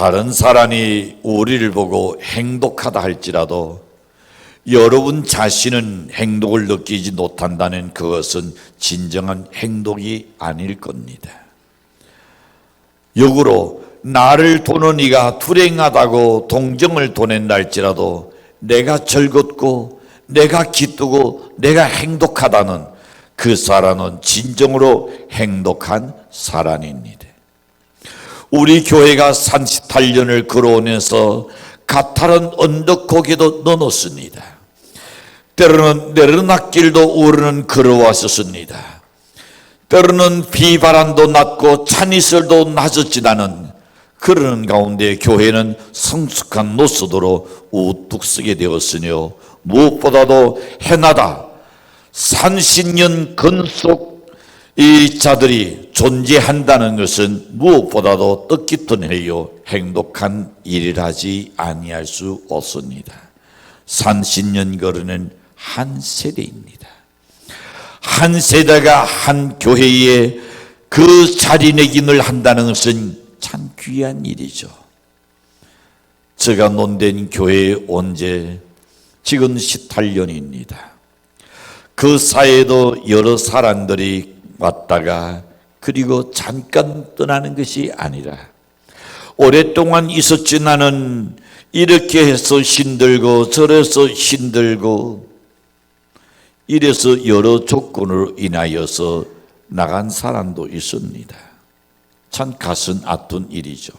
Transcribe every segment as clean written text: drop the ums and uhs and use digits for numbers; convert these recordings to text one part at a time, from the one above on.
다른 사람이 우리를 보고 행복하다 할지라도 여러분 자신은 행복을 느끼지 못한다는 그것은 진정한 행복이 아닐 겁니다. 역으로 나를 보는 이가 불행하다고 동정을 보낸다 할지라도 내가 즐겁고 내가 기쁘고 내가 행복하다는 그 사람은 진정으로 행복한 사람입니다. 우리 교회가 38년을 걸어오면서 가파른 언덕고개도 넘었습니다. 때로는 내리막길도 우리는 걸어왔었습니다. 때로는 비바람도 났고 찬이슬도 낮았지만은 그러는 가운데 교회는 성숙한 노수도로 우뚝 서게 되었으며 무엇보다도 해나다 30년 근속 이 자들이 존재한다는 것은 무엇보다도 뜻깊은 해요 행복한 일이라지 아니할 수 없습니다. 30년 거르는 한 세대입니다. 한 세대가 한 교회에 그 자리매김을 한다는 것은 참 귀한 일이죠. 제가 논된 교회에 온 지 지금 18년입니다. 그 사이에도 여러 사람들이 왔다가 그리고 잠깐 떠나는 것이 아니라 오랫동안 있었지만은 이렇게 해서 힘들고 저래서 힘들고 이래서 여러 조건으로 인하여서 나간 사람도 있습니다. 참 가슴 아픈 일이죠.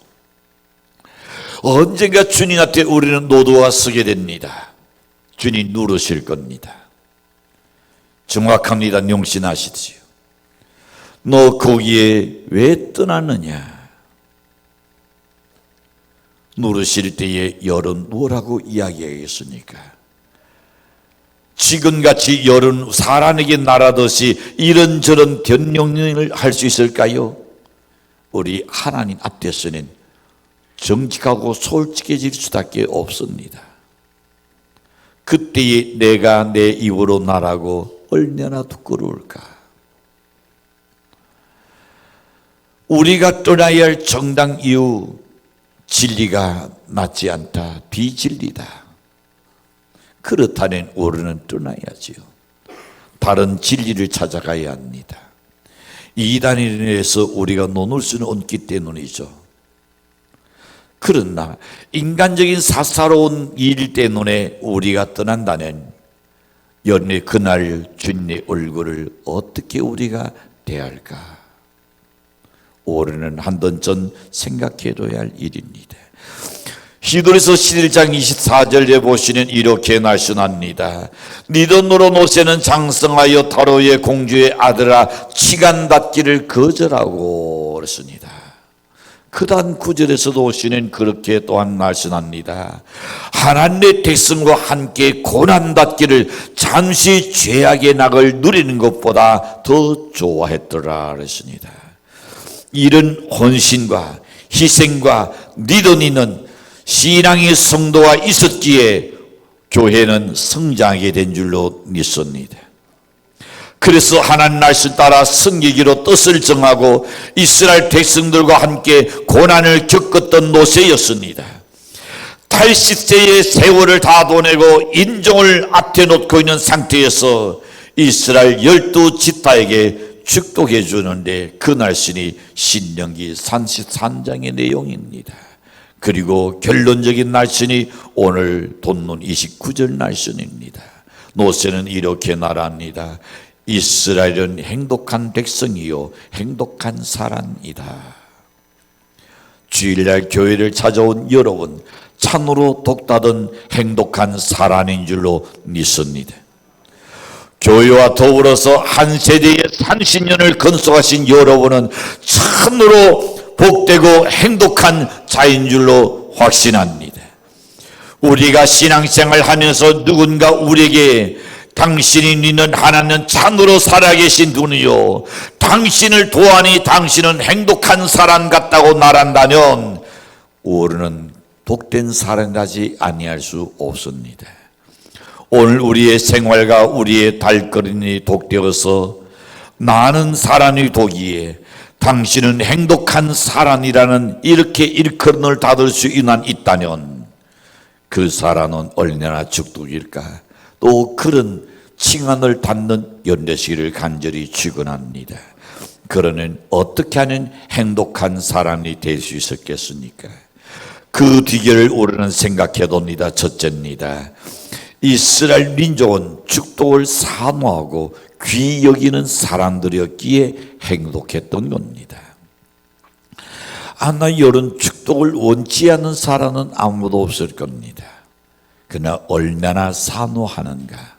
언젠가 주님한테 우리는 노도가 서게 됩니다. 주님 누르실 겁니다. 정확합니다. 용신하시지요. 너 거기에 왜 떠났느냐? 누르실 때에 열은 뭐라고 이야기하겠습니까? 지금같이 열은 사람에게 날아듯이 이런저런 변명을 할 수 있을까요? 우리 하나님 앞에서는 정직하고 솔직해질 수밖에 없습니다. 그때에 내가 내 입으로 말하고 얼마나 부끄러울까? 우리가 떠나야 할 정당 이유 진리가 맞지 않다, 비진리다. 그렇다면 우리는 떠나야지요. 다른 진리를 찾아가야 합니다. 이단에 인해서 우리가 논을 수는 없기 때문이죠. 그러나 인간적인 사사로운 일 때문에 우리가 떠난다면 연애 그날 주님의 얼굴을 어떻게 우리가 대할까? 올해는 한 번쯤 생각해둬야 할 일입니다. 히브리서 11장 24절에 보시면 이렇게 말씀합니다. 니돈으로 노새는 장성하여 타로의 공주의 아들아 치간받기를 거절하고 그랬습니다. 그 다음 9절에서도 오시는 그렇게 또한 말씀합니다. 하나님의 백성과 함께 고난받기를 잠시 죄악의 낙을 누리는 것보다 더 좋아했더라 그랬습니다. 이런 헌신과 희생과 니돈이는 신앙의 성도가 있었기에 교회는 성장하게 된 줄로 믿습니다. 그래서 하나님 말씀 따라 섬기기로 뜻을 정하고 이스라엘 백성들과 함께 고난을 겪었던 모세였습니다. 80세의 세월을 다 보내고 인종을 앞에 놓고 있는 상태에서 이스라엘 12지파에게 축복해 주는데 그 날씬이 신명기 33장의 내용입니다. 그리고 결론적인 날씬이 오늘 본문 29절 날씬입니다. 모세는 이렇게 말합니다. 이스라엘은 행복한 백성이요 행복한 사람이다. 주일날 교회를 찾아온 여러분 참으로 독다른 행복한 사람인 줄로 믿습니다. 교회와 더불어서 한 세대의 30년을 건속하신 여러분은 참으로 복되고 행복한 자인 줄로 확신합니다. 우리가 신앙생활 하면서 누군가 우리에게 당신이 믿는 하나님은 참으로 살아계신 분이요 당신을 도하니 당신은 행복한 사람 같다고 말한다면 우리는 복된 사람까지 아니할 수 없습니다. 오늘 우리의 생활과 우리의 발걸음이 독되어서 많은 사람이 보기에 당신은 행복한 사람이라는 이렇게 일컬음을 받을 수 있다면 그 사람은 얼마나 축복일까. 또 그런 칭찬을 받는 연대시기를 간절히 축원합니다. 그러는 어떻게 하면 행복한 사람이 될 수 있었겠습니까? 그 비결을 우리는 생각해 봅니다. 첫째입니다. 이스라엘 민족은 축복을 사모하고 귀히 여기는 사람들이었기에 행복했던 겁니다. 아마 이런 축복을 원치 않는 사람은 아무도 없을 겁니다. 그러나 얼마나 사모하는가.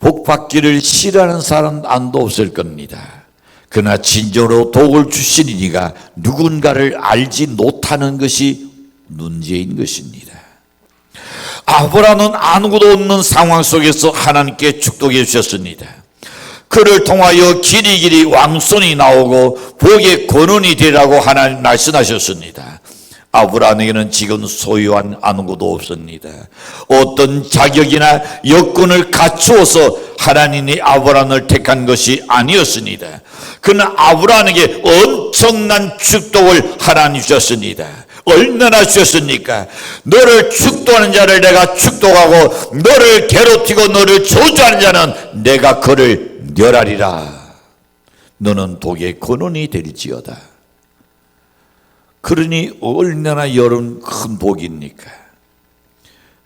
복받기를 싫어하는 사람은 아무도 없을 겁니다. 그러나 진정으로 복을 주시니가 누군가를 알지 못하는 것이 문제인 것입니다. 아브라함은 아무것도 없는 상황 속에서 하나님께 축복해 주셨습니다. 그를 통하여 길이길이 왕손이 나오고 복의 권원이 되라고 하나님 말씀하셨습니다. 아브라함에게는 지금 소유한 아무것도 없습니다. 어떤 자격이나 여건을 갖추어서 하나님이 아브라함을 택한 것이 아니었습니다. 그러나 아브라함에게 엄청난 축복을 하나님 주셨습니다. 얼마나 주셨습니까? 너를 축도하는 자를 내가 축도하고 너를 괴롭히고 너를 저주하는 자는 내가 그를 멸하리라. 너는 복의 근원이 될지어다. 그러니 얼마나 여름 큰 복입니까?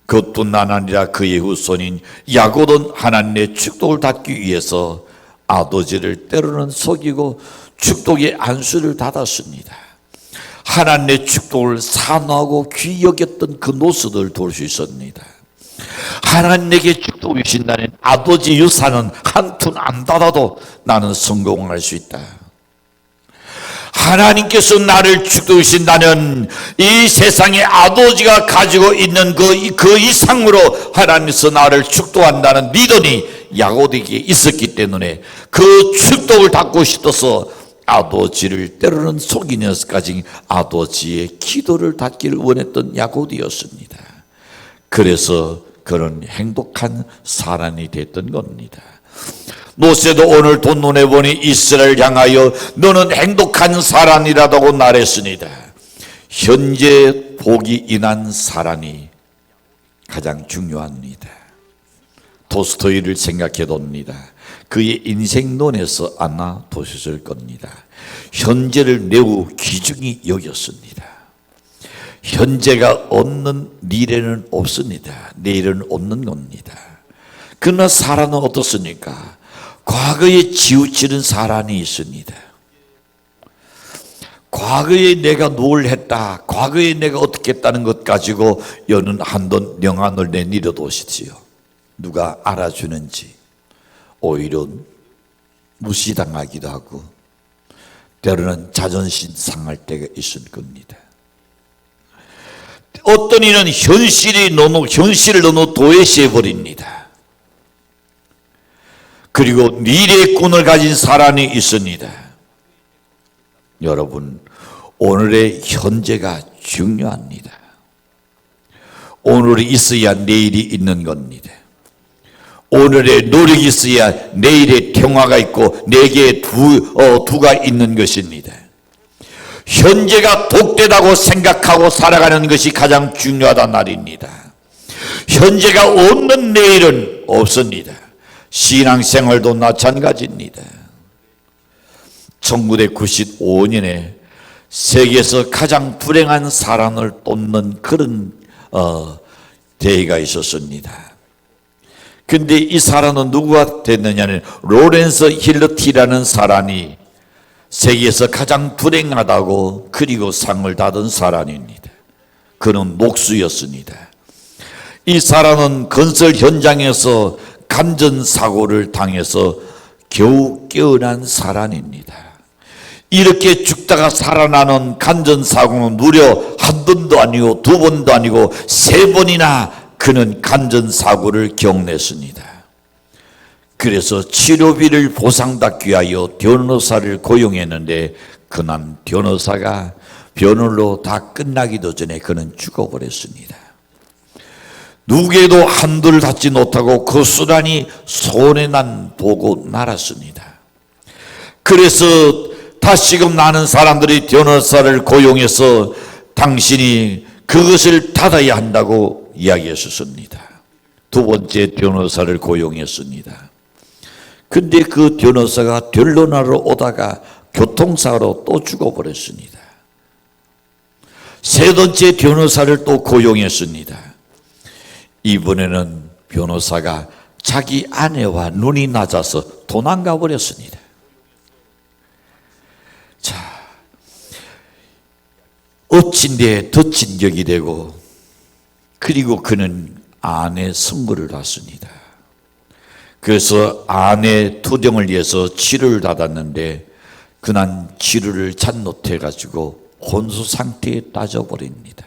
그것뿐만 아니라 그의 후손인 야곱은 하나님의 축복을 받기 위해서 아버지를 때로는 속이고 축복의 안수를 받았습니다. 하나님의 축복을 사모하고 귀히 여겼던 그 모습을 볼 수 있습니다. 하나님에게 축복을 주신다는 아버지 유산은 한 푼 안 받아도 나는 성공할 수 있다. 하나님께서 나를 축복해 주신다면 이 세상에 아버지가 가지고 있는 그 이상으로 하나님께서 나를 축복한다는 믿음이 야곱에게 있었기 때문에 그 축복을 받고 싶어서 아버지를 때로는 속이면서까지 아버지의 기도를 받기를 원했던 야곱이었습니다. 그래서 그런 행복한 사람이 됐던 겁니다. 모세도 오늘 본문에 보니 이스라엘을 향하여 너는 행복한 사람이라고 말했습니다. 현재 복이 인한 사람이 가장 중요합니다. 토스토이를 생각해 봅니다. 그의 인생론에서 아마 보셨을 겁니다. 현재를 매우 귀중히 여겼습니다. 현재가 없는 미래는 없습니다. 내일은 없는 겁니다. 그러나 사람은 어떻습니까? 과거에 치우치는 사람이 있습니다. 과거에 내가 뭘 했다, 과거에 내가 어떻게 했다는 것 가지고 여는 한번 명함을 내밀어 두십시오. 누가 알아주는지 오히려 무시당하기도 하고 때로는 자존심 상할 때가 있을 겁니다. 어떤 이는 현실을 너무 도외시해 버립니다. 그리고 미래의 꿈을 가진 사람이 있습니다. 여러분, 오늘의 현재가 중요합니다. 오늘이 있어야 내일이 있는 겁니다. 오늘의 노력이 있어야 내일의 평화가 있고 내게 두가 있는 것입니다. 현재가 복되다고 생각하고 살아가는 것이 가장 중요하단 말입니다. 현재가 없는 내일은 없습니다. 신앙생활도 마찬가지입니다. 1995년에 세계에서 가장 불행한 사람을 뽑는 그런 대회가 있었습니다. 근데 이 사람은 누구가 됐느냐는 로렌스 힐러티라는 사람이 세계에서 가장 불행하다고 그리고 상을 받은 사람입니다. 그는 목수였습니다. 이 사람은 건설 현장에서 감전사고를 당해서 겨우 깨어난 사람입니다. 이렇게 죽다가 살아나는 감전사고는 무려 한 번도 아니고 두 번도 아니고 세 번이나 그는 감전사고를 경험했습니다. 그래서 치료비를 보상받기 위하여 변호사를 고용했는데 그는 변호사가 변호로 다 끝나기도 전에 그는 죽어버렸습니다. 누구에도 한둘 닿지 못하고 그 수단이 손해난 보고 말았습니다. 그래서 다시금 많은 사람들이 변호사를 고용해서 당신이 그것을 닫아야 한다고 이야기했었습니다. 두 번째 변호사를 고용했습니다. 근데 그 변호사가 변론하러 오다가 교통사고로 또 죽어버렸습니다. 세 번째 변호사를 또 고용했습니다. 이번에는 변호사가 자기 아내와 눈이 낮아서 도망가 버렸습니다. 자, 어친데 덧친 격이 되고, 그리고 그는 아내 선고를 받습니다. 그래서 아내 투정을 위해서 치료를 받았는데 그는 치료를 잘못해가지고 혼수 상태에 빠져버립니다.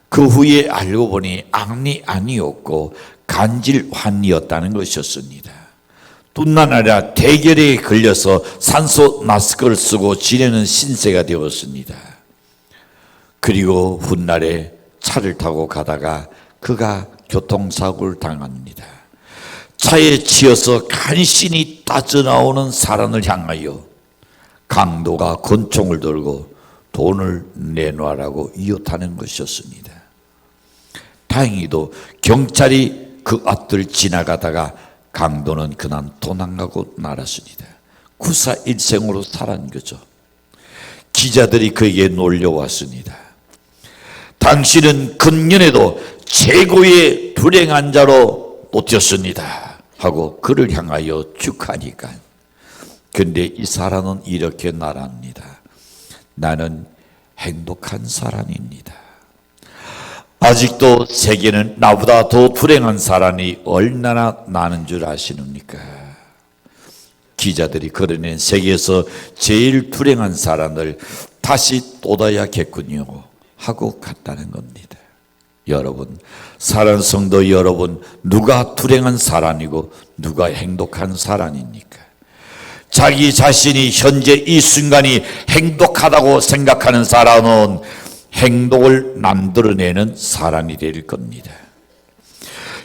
그 후에 알고 보니 암이 아니었고 간질환이었다는 것이었습니다. 뿐만 아니라 대결에 걸려서 산소 마스크를 쓰고 지내는 신세가 되었습니다. 그리고 훗날에 차를 타고 가다가 그가 교통사고를 당합니다. 차에 치여서 간신히 빠져나오는 사람을 향하여 강도가 권총을 들고 돈을 내놓으라고 이웃하는 것이었습니다. 다행히도 경찰이 그 앞을 지나가다가 강도는 그날 도망가고 말았습니다. 구사일생으로 살아난 거죠. 기자들이 그에게 놀려왔습니다. 당신은 금년에도 최고의 불행한 자로 뽑혔습니다 하고 그를 향하여 축하니까. 근데 이 사람은 이렇게 말합니다. 나는 행복한 사람입니다. 아직도 세계는 나보다 더 불행한 사람이 얼마나 많은 줄 아시는니까? 기자들이 그러는 세계에서 제일 불행한 사람을 다시 쏟아야겠군요 하고 갔다는 겁니다. 여러분, 사랑하는 성도 여러분, 누가 불행한 사람이고 누가 행복한 사람입니까? 자기 자신이 현재 이 순간이 행복하다고 생각하는 사람은 행복을 만들어내는 사람이 될 겁니다.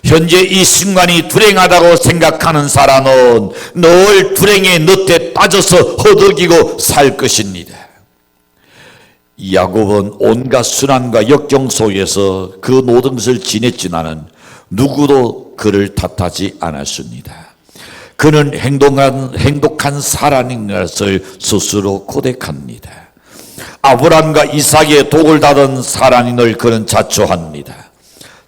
현재 이 순간이 불행하다고 생각하는 사람은 늘 불행의 늪에 빠져서 허덕이고 살 것입니다. 야곱은 온갖 순환과 역경 속에서 그 모든 것을 지냈지만은 누구도 그를 탓하지 않았습니다. 그는 행복한 사람인 것을 스스로 고백합니다. 아브람과 이삭의 독을 닫은 사람인을 그는 자초합니다.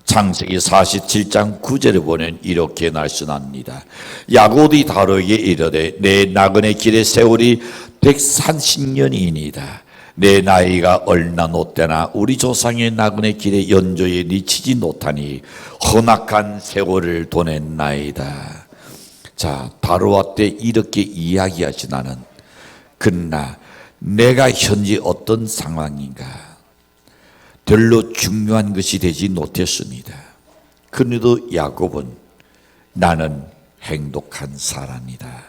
창세기 47장 9절에 보면 이렇게 말씀합니다. 야곱이 다루게 이르되 내 나그네 길의 세월이 130년이니이다. 내 나이가 얼나 못되나 우리 조상의 나그네 길의 연조에 미치지 못하니 험악한 세월을 보냈나이다. 자, 다루아 때 이렇게 이야기하지 않은 그러나 내가 현재 어떤 상황인가 별로 중요한 것이 되지 못했습니다. 그래도 야곱은 나는 행복한 사람이다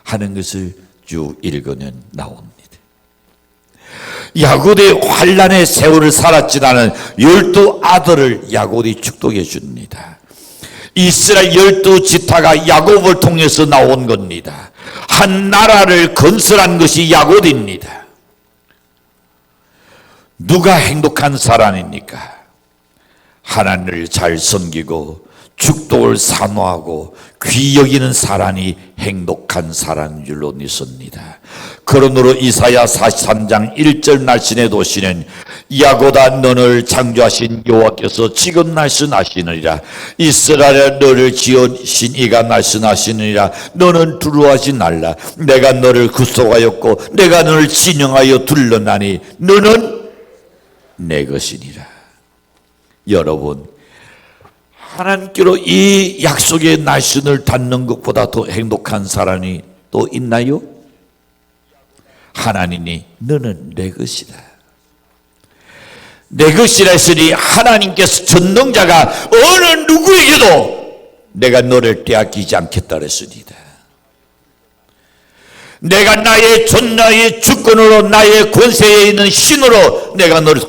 하는 것을 쭉 읽으면 나옵니다. 야곱의 환란의 세월을 살았지라는 12 아들을 야곱이 축복해 줍니다. 이스라엘 12지파가 야곱을 통해서 나온 겁니다. 한 나라를 건설한 것이 야곱입니다. 누가 행복한 사람입니까? 하나님을 잘 섬기고 축복을 산호하고 귀히 여기는 사람이 행복한 사람인 줄로 믿습니다. 그러므로 이사야 43장 1절 날씬에 도시는 야곱아 너를 창조하신 여호와께서 지금 말씀하시느니라. 이스라엘아 너를 지으신 이가 말씀하시느니라. 너는 두려워하지 말라. 내가 너를 구속하였고 내가 너를 진영하여 둘러나니 너는 내 것이니라. 여러분, 하나님께로 이 약속의 날씬을 닿는 것보다 더 행복한 사람이 또 있나요? 하나님이 너는 내 것이다. 내 것이라 했으니 하나님께서 전능자가 어느 누구에게도 내가 너를 빼앗기지 않겠다 그랬습니다. 내가 나의 존나의 주권으로 나의 권세에 있는 신으로 내가 너를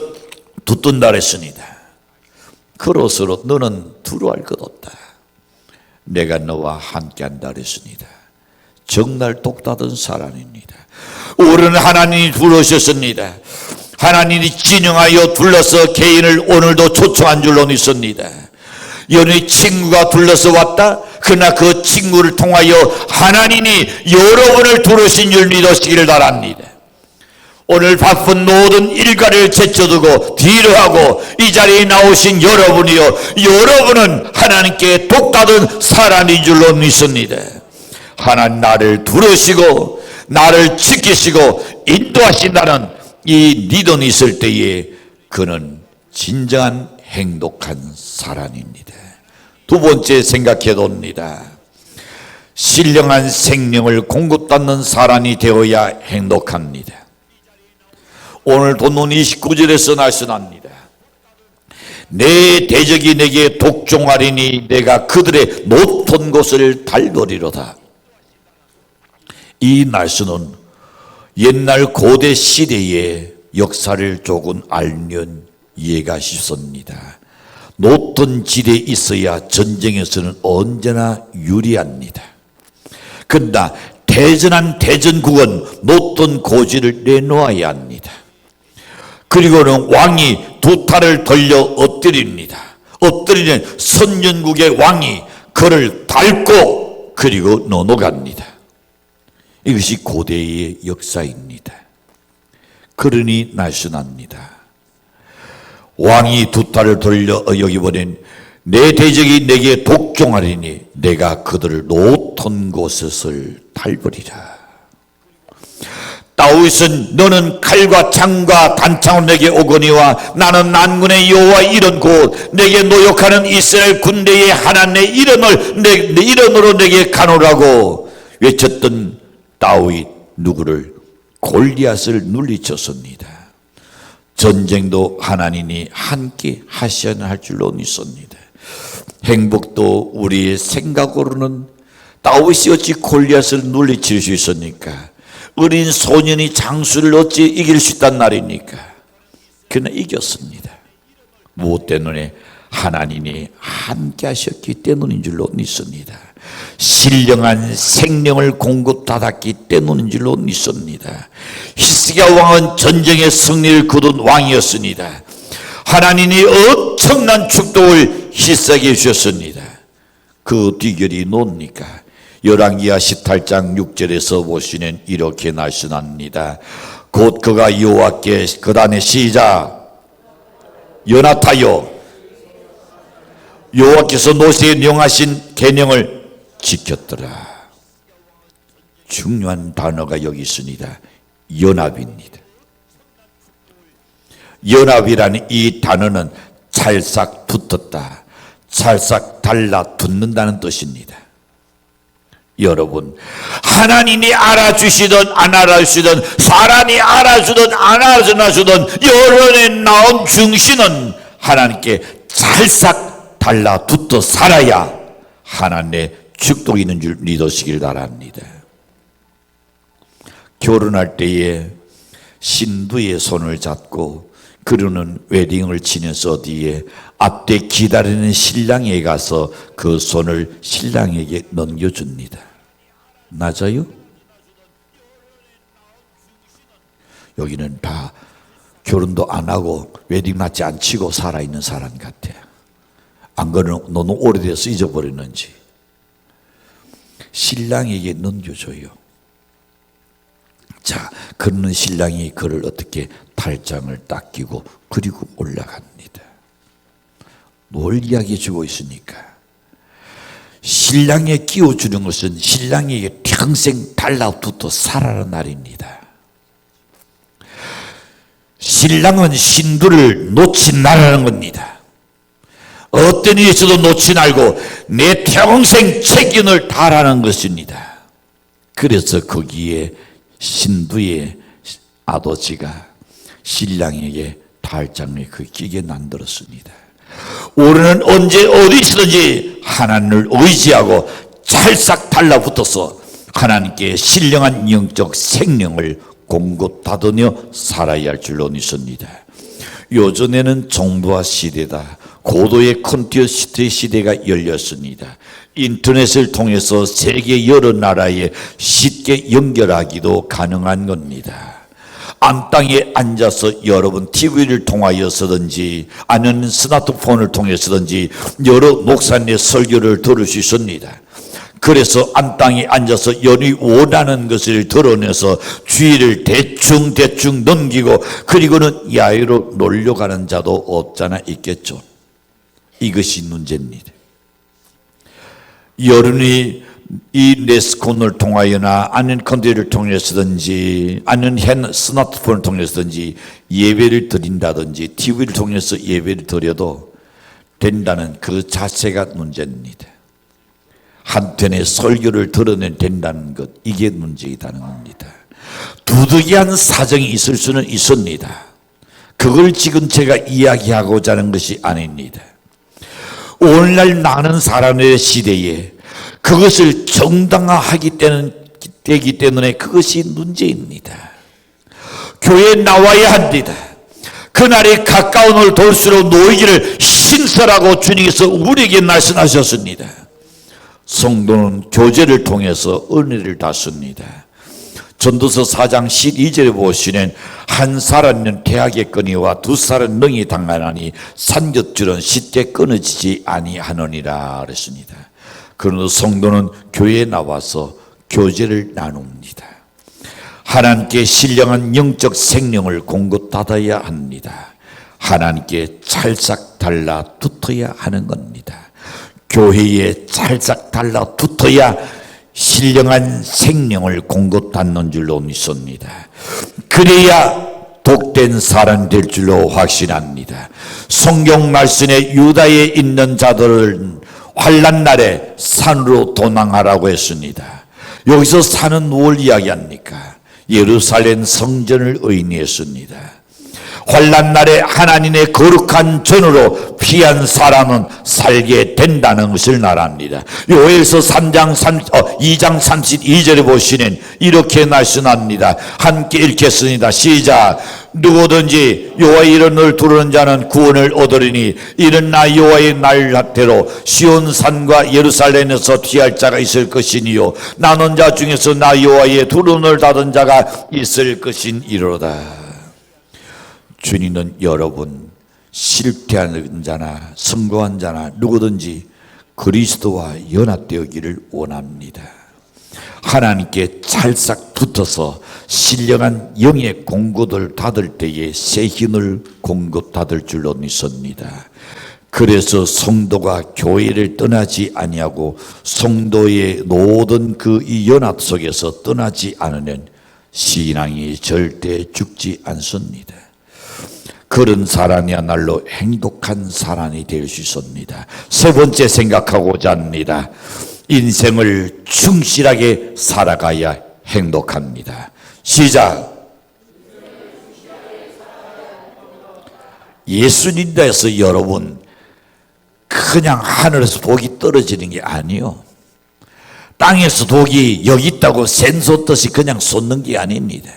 붙든다 그랬습니다. 그로서로 너는 두려워할 것 없다. 내가 너와 함께한다 그랬습니다. 정말 독다른 사람입니다. 우리는 하나님이 부르셨습니다. 하나님이 진영하여 둘러서 개인을 오늘도 초청한 줄로 믿습니다. 여러분의 친구가 둘러서 왔다. 그러나 그 친구를 통하여 하나님이 여러분을 부르신 줄 믿으시기를 바랍니다. 오늘 바쁜 모든 일과를 제쳐두고 뒤로 하고 이 자리에 나오신 여러분이요, 여러분은 하나님께 독받은 사람인 줄로 믿습니다. 하나님 나를 부르시고 나를 지키시고 인도하신다는 이 믿음이 있을 때에 그는 진정한 행복한 사람입니다. 두 번째 생각해 봅니다. 신령한 생명을 공급받는 사람이 되어야 행복합니다. 오늘 본문 29절에서 말씀합니다. 내 대적이 내게 독종하리니 내가 그들의 높은 곳을 밟으리로다. 이 말씀은 옛날 고대 시대의 역사를 조금 알면 이해가 쉽습니다. 높은 지대에 있어야 전쟁에서는 언제나 유리합니다. 그러나 대전한 대전국은 높은 고지를 내놓아야 합니다. 그리고는 왕이 두 팔을 돌려 엎드립니다. 엎드리는 선전국의 왕이 그를 밟고 그리고 넘어갑니다. 이것이 고대의 역사입니다. 그러니 날씬합니다. 왕이 두 팔을 돌려 여기 보낸 내 대적이 내게 독종하리니 내가 그들을 높은 곳에서 밟으리라. 다윗은 너는 칼과 창과 단창으로 내게 오거니와 나는 난군의 여호와 이런 곳 내게 노역하는 이스라엘 군대의 하나님의 이름을 내 이름으로 내게 가노라고 외쳤던 다윗 누구를? 골리앗을 물리쳤습니다. 전쟁도 하나님이 함께 하셔야 할 줄로 믿습니다. 행복도 우리의 생각으로는 다윗이 어찌 골리앗을 물리칠 수 있습니까? 어린 소년이 장수를 어찌 이길 수 있단 말입니까? 그러나 이겼습니다. 무엇 때문에? 하나님이 함께 하셨기 때문인 줄로 믿습니다. 신령한 생명을 공급받았기 때문인 줄로 믿습니다. 히스기야 왕은 전쟁의 승리를 거둔 왕이었습니다. 하나님이 엄청난 축복을 히스기야에게 주셨습니다. 그 비결이 뭡니까? 열왕기하 18장 6절에서 보시면 이렇게 말씀합니다. 곧 그가 여호와께 그다음에 시작 연합하여 여호와께서 모세에 명하신 계명을 지켰더라. 중요한 단어가 여기 있습니다. 연합입니다. 연합이라는 이 단어는 찰싹 붙었다, 찰싹 달라붙는다는 뜻입니다. 여러분, 하나님이 알아주시든 안 알아주시든 사람이 알아주든 안 알아주든 여론에 나온 중심은 하나님께 찰싹 달라붙어 살아야 하나님의 축복이 있는 줄 믿으시길 바랍니다. 결혼할 때에 신부의 손을 잡고 그러는 웨딩을 치면서 뒤에 앞에 기다리는 신랑에게 가서 그 손을 신랑에게 넘겨줍니다. 맞아요? 여기는 다 결혼도 안 하고 웨딩 맞지 안 치고 살아있는 사람 같아. 안 그러면 너무 오래돼서 잊어버렸는지 신랑에게 넘겨줘요. 자, 그러는 신랑이 그를 어떻게 탈장을 딱 끼고 그리고 올라갑니다. 뭘 이야기해 주고 있으니까? 신랑에 끼워주는 것은 신랑에게 평생 달라붙어 살아라는 말입니다. 신랑은 신부를 놓지 말라는 겁니다. 어떤 일이 있어도 놓지 말고 내 평생 책임을 다하라는 것입니다. 그래서 거기에 신부의 아버지가 신랑에게 달장을 끼게 만들었습니다. 우리는 언제 어디서든지 하나님을 의지하고 찰싹 달라붙어서 하나님께 신령한 영적 생명을 공급받으며 살아야 할 줄로 믿습니다. 요전에는 정부화 시대다, 고도의 컴퓨터 시대가 열렸습니다. 인터넷을 통해서 세계 여러 나라에 쉽게 연결하기도 가능한 겁니다. 안땅에 앉아서 여러분 TV를 통하여서든지 아니면 스마트폰을 통해서든지 여러 목사님의 설교를 들을 수 있습니다. 그래서 안땅에 앉아서 연이 원하는 것을 드러내서 주의를 대충 넘기고 그리고는 야외로 놀려가는 자도 없잖아 있겠죠. 이것이 문제입니다. 여론이 이 네스콘을 통하여나 아니면 컴퓨터를 통해서든지 아니면 스마트폰을 통해서든지 예배를 드린다든지 TV를 통해서 예배를 드려도 된다는 그 자체가 문제입니다. 한편의 설교를 들으면 된다는 것, 이게 문제이다는 겁니다. 두둑이한 사정이 있을 수는 있습니다. 그걸 지금 제가 이야기하고자 하는 것이 아닙니다. 오늘날 많은 사람의 시대에 그것을 정당화하기 되기 때문에 그것이 문제입니다. 교회에 나와야 합니다. 그날이 가까운 올 돌수록 놓이기를 신설하고 주님께서 우리에게 말씀하셨습니다. 성도는 교제를 통해서 은혜를 받습니다. 전도서 4장 12절에 보시면 한 사람은 계약의 건의와 두 사람은 능히 당하나니 산곁줄은 쉽게 끊어지지 아니하느니라 그랬습니다. 그러나 성도는 교회에 나와서 교제를 나눕니다. 하나님께 신령한 영적 생명을 공급받아야 합니다. 하나님께 찰싹 달라붙어야 하는 겁니다. 교회에 찰싹 달라붙어야 신령한 생명을 공급받는 줄로 믿습니다. 그래야 복된 사람 될 줄로 확신합니다. 성경 말씀에 유다에 있는 자들은 환난 날에 산으로 도망하라고 했습니다. 여기서 산은 뭘 이야기합니까? 예루살렘 성전을 의미했습니다. 환난 날에 하나님의 거룩한 전으로 피한 사람은 살게 된다는 것을 말합니다. 요엘서 2장 32절에 보시면 이렇게 말씀합니다. 함께 읽겠습니다. 시작. 누구든지 여호와의 이름을 부르는 자는 구원을 얻으리니 이는 나 여호와의 날대로 시온 산과 예루살렘에서 피할 자가 있을 것이니요 나눈 자 중에서 나 여호와의 두 눈을 닫은 자가 있을 것이니로다. 주님은 여러분 실패하는 자나 성공한 자나 누구든지 그리스도와 연합되기를 원합니다. 하나님께 찰싹 붙어서 신령한 영의 공급을 받을 때에 새 힘을 공급받을 줄로 믿습니다. 그래서 성도가 교회를 떠나지 아니하고 성도의 모든 그 이 연합 속에서 떠나지 않으면 신앙이 절대 죽지 않습니다. 그런 사람이야말로 행복한 사람이 될 수 있습니다. 세 번째 생각하고자 합니다. 인생을 충실하게 살아가야 행복합니다. 시작. 예수님도 해서 여러분 그냥 하늘에서 복이 떨어지는 게 아니요. 땅에서 복이 여기 있다고 샘솟 듯이 그냥 쏟는 게 아닙니다.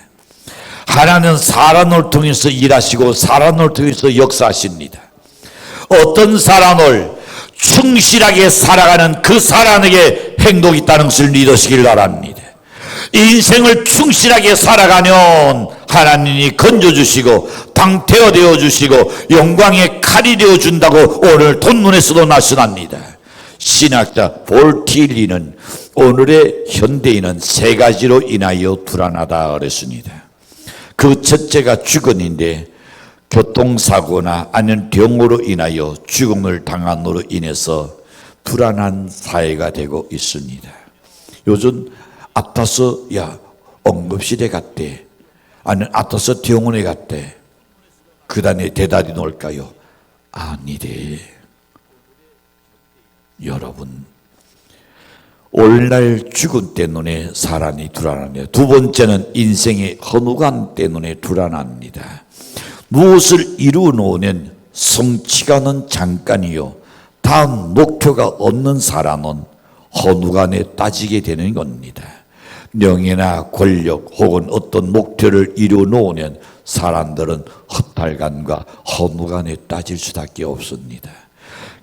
하나님은 사람을 통해서 일하시고 사람을 통해서 역사하십니다. 어떤 사람을 충실하게 살아가는 그 사람에게 행복이 있다는 것을 믿으시길 바랍니다. 인생을 충실하게 살아가면 하나님이 건져주시고 방태어 되어주시고 영광의 칼이 되어준다고 오늘 본문에서도 말씀합니다. 신학자 볼틸리는 오늘의 현대인은 세 가지로 인하여 불안하다 그랬습니다. 그 첫째가 죽음인데 교통사고나 아니면 병으로 인하여 죽음을 당함으로 인해서 불안한 사회가 되고 있습니다. 요즘 아파서 응급실에 갔대 아니면 아파서 병원에 갔대 그 다음에 대답이 나올까요? 아니래. 여러분 오늘날 죽음 때문에 사람이 불안합니다. 두 번째는 인생의 허무감 때문에 불안합니다. 무엇을 이루어 놓으면 성취가는 잠깐이요 다음 목표가 없는 사람은 허무감에 빠지게 되는 겁니다. 명예나 권력 혹은 어떤 목표를 이루어 놓으면 사람들은 허탈감과 허무감에 빠질 수밖에 없습니다.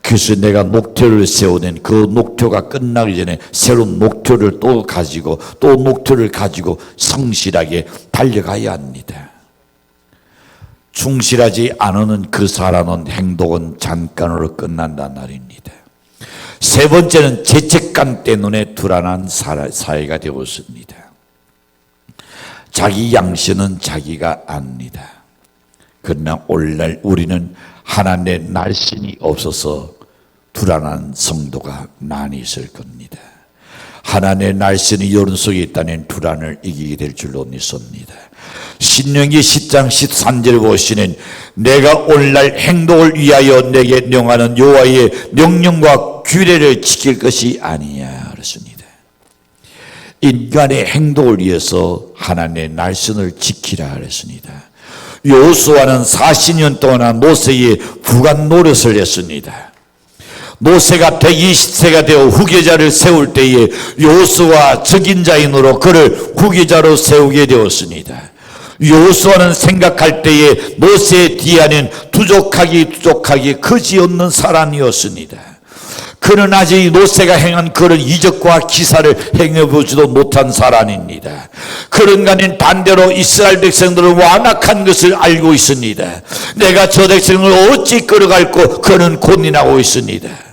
그래서 내가 목표를 세우는 그 목표가 끝나기 전에 새로운 목표를 또 가지고 또 목표를 가지고 성실하게 달려가야 합니다. 충실하지 않은 그 사람은 행동은 잠깐으로 끝난다는 말입니다. 세 번째는 죄책감 때문에 불안한 사회가 되었습니다. 자기 양심은 자기가 압니다. 그러나 오늘날 우리는 하나님의 날씬이 없어서 불안한 성도가 많이 있을 겁니다. 하나님의 날씬이 여론 속에 있다는 불안을 이기게 될 줄로 믿습니다. 신명기 10장 13절 보시는 내가 오늘날 행동을 위하여 내게 명하는 여호와의 명령과 규례를 지킬 것이 아니냐 그랬습니다. 인간의 행동을 위해서 하나님의 날씬을 지키라 그랬습니다. 여호수아는 40년 동안 모세의 부관 노릇을 했습니다. 모세가 120세가 되어 후계자를 세울 때에 여호수아 적인자인으로 그를 후계자로 세우게 되었습니다. 여호수아는 생각할 때에 모세 뒤에는 두족하기 그지없는 사람이었습니다. 그는 아직 모세가 행한 그런 이적과 기사를 행해보지도 못한 사람입니다. 그런가는 반대로 이스라엘 백성들은 완악한 것을 알고 있습니다. 내가 저 백성을 어찌 끌어갈고 그는 고민하고 있습니다.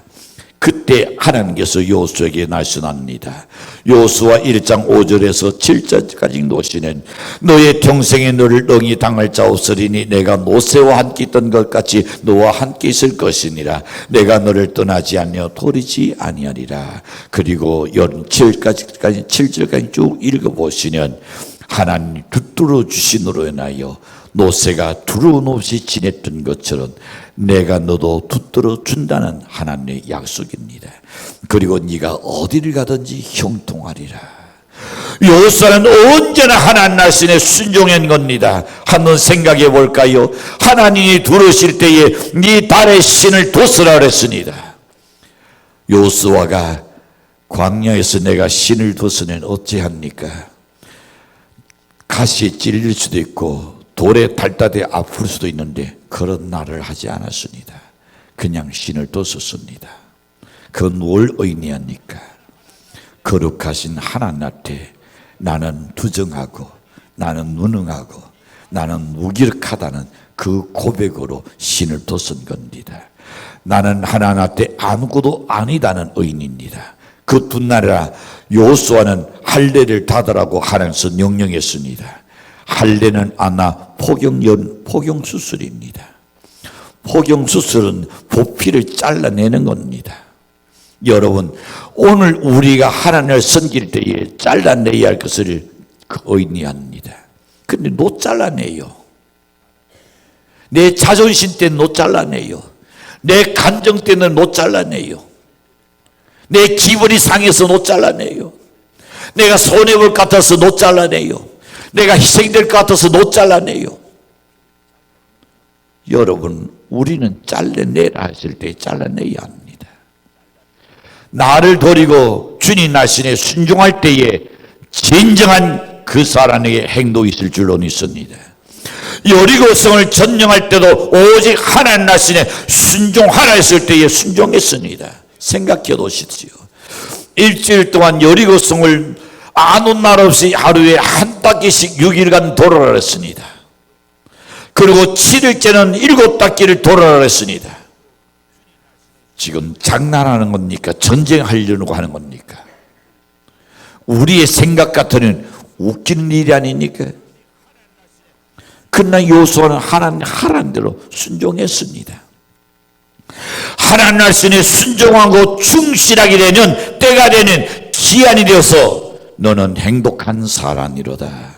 그때 하나님께서 여호수아에게 말씀합니다. 여호수아 1장 5절에서 7절까지 노시는 너의 평생에 너를 능히 당할 자 없으리니 내가 모세와 함께 있던 것 같이 너와 함께 있을 것이니라. 내가 너를 떠나지 않며 버리지 아니하리라. 그리고 7절까지 쭉 읽어보시면 하나님 붙들어 주심으로 인하여 모세가 두려움 없이 지냈던 것처럼 내가 너도 붙들어 준다는 하나님의 약속입니다. 그리고 네가 어디를 가든지 형통하리라. 여호수아는 언제나 하나님 말씀에 순종한 겁니다. 한번 생각해 볼까요? 하나님이 들으실 때에 네 발에 신을 뒀으라 그랬습니다. 여호수아가 광야에서 내가 신을 뒀으면 어찌합니까? 가시에 찔릴 수도 있고 돌에 달다대 아플 수도 있는데 그런 날을 하지 않았습니다. 그냥 신을 뒀었습니다. 그건 뭘 의미합니까? 거룩하신 하나님 앞에 나는 부정하고 나는 무능하고 나는 무기력하다는 그 고백으로 신을 뒀은 겁니다. 나는 하나님 앞에 아무것도 아니다는 의미입니다. 그 훗날이라 여호수아는 할례를 닫으라고 하나님께서 명령했습니다. 할례는 포경수술입니다. 포경수술은 보피를 잘라내는 겁니다. 여러분, 오늘 우리가 하나님을 섬길 때에 잘라내야 할 것을 의미합니다. 근데 못 잘라내요. 내 자존심 때문에 못 잘라내요. 내 감정 때문에 못 잘라내요. 내 기분이 상해서 못 잘라내요. 내가 손해볼 것 같아서 못 잘라내요. 내가 희생될 것 같아서 못 잘라내요. 여러분, 우리는 잘라내라 하실 때 잘라내야 합니다. 나를 버리고 주님 말씀에 순종할 때에 진정한 그 사람에게 행동이 있을 줄로 믿습니다. 여리고성을 점령할 때도 오직 하나님 말씀에 순종하라 했을 때에 순종했습니다. 생각해 보십시오. 일주일 동안 여리고성을 아무 말 없이 하루에 한 바퀴씩 6일간 돌아라 했습니다. 그리고 7일째는 7바퀴를 돌아라 했습니다. 지금 장난하는 겁니까? 전쟁하려고 하는 겁니까? 우리의 생각 같으면 웃기는 일이 아닙니까? 그러나 여호수아는 하나님 하라는 대로 순종했습니다. 하나님 말씀에 순종하고 충실하게 되면 때가 되는 기한이 되어서 너는 행복한 사람이로다.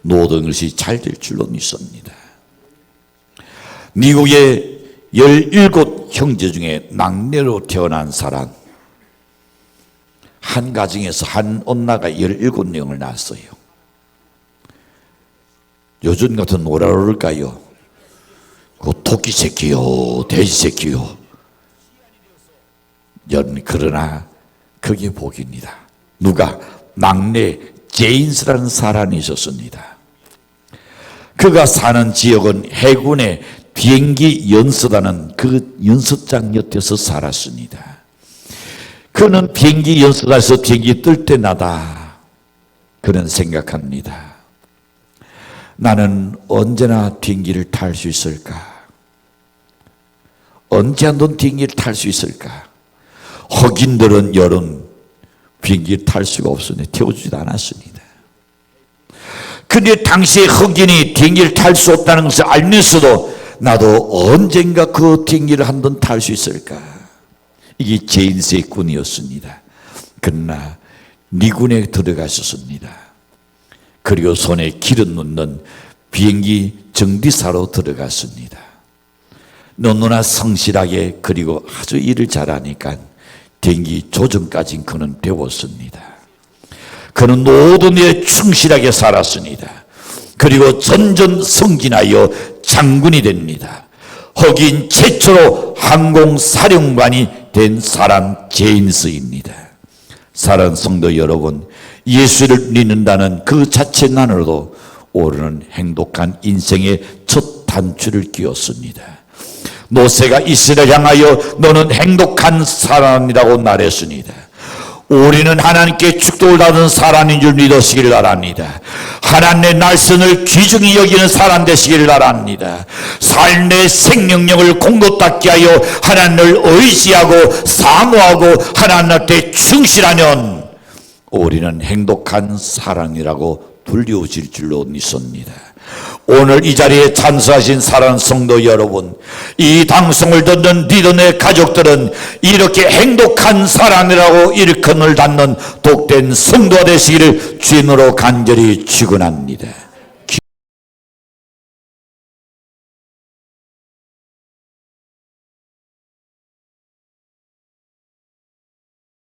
모든 것이 잘 될 줄로 믿습니다. 미국의 17 형제 중에 막내로 태어난 사람, 한 가정에서 한 엄마가 17명을 낳았어요. 요즘 같은 뭐라 그럴까요? 그 토끼 새끼요, 돼지 새끼요. 그러나 그게 복입니다. 누가? 막내 제인스라는 사람이 있었습니다. 그가 사는 지역은 해군의 비행기 연습하는 그 연습장 곁에서 살았습니다. 그는 비행기 연습장에서 비행기 뜰 때마다 그는 생각합니다. 나는 언제나 비행기를 탈 수 있을까? 언제 한번 비행기를 탈 수 있을까? 흑인들은 여름 비행기를 탈 수가 없으니 태워주지도 않았습니다. 근데 당시에 흑인이 비행기를 탈 수 없다는 것을 알면서도 나도 언젠가 그 비행기를 한번 탈 수 있을까? 이게 제 인생의 꿈이었습니다. 그러나 미군에 들어가셨습니다. 그리고 손에 기름 넣는 비행기 정비사로 들어갔습니다. 너무나 성실하게 그리고 아주 일을 잘하니까 비행기 조정까지 그는 배웠습니다. 그는 모든 일에 충실하게 살았습니다. 그리고 전전 승진하여 장군이 됩니다. 흑인 최초로 항공사령관이 된 사람 제임스입니다. 사랑하는 성도 여러분, 예수를 믿는다는 그 자체만으로도 오늘은 행복한 인생의 첫 단추를 끼웠습니다. 모세가 이스라엘 향하여 너는 행복한 사람이라고 말했습니다. 우리는 하나님께 축복을 받은 사람인 줄 믿으시기를 바랍니다. 하나님의 날선을 귀중히 여기는 사람 되시기를 바랍니다. 삶의 생명력을 공급받게 하여 하나님을 의지하고 사모하고 하나님한테 충실하면 우리는 행복한 사람이라고 불리워질 줄로 믿습니다. 오늘 이 자리에 참석하신 사랑하는 성도 여러분, 이 방송을 듣는 믿음의 가족들은 이렇게 행복한 사람이라고 일컬음을 받는 복된 성도가 되시기를 주님으로 간절히 축원합니다.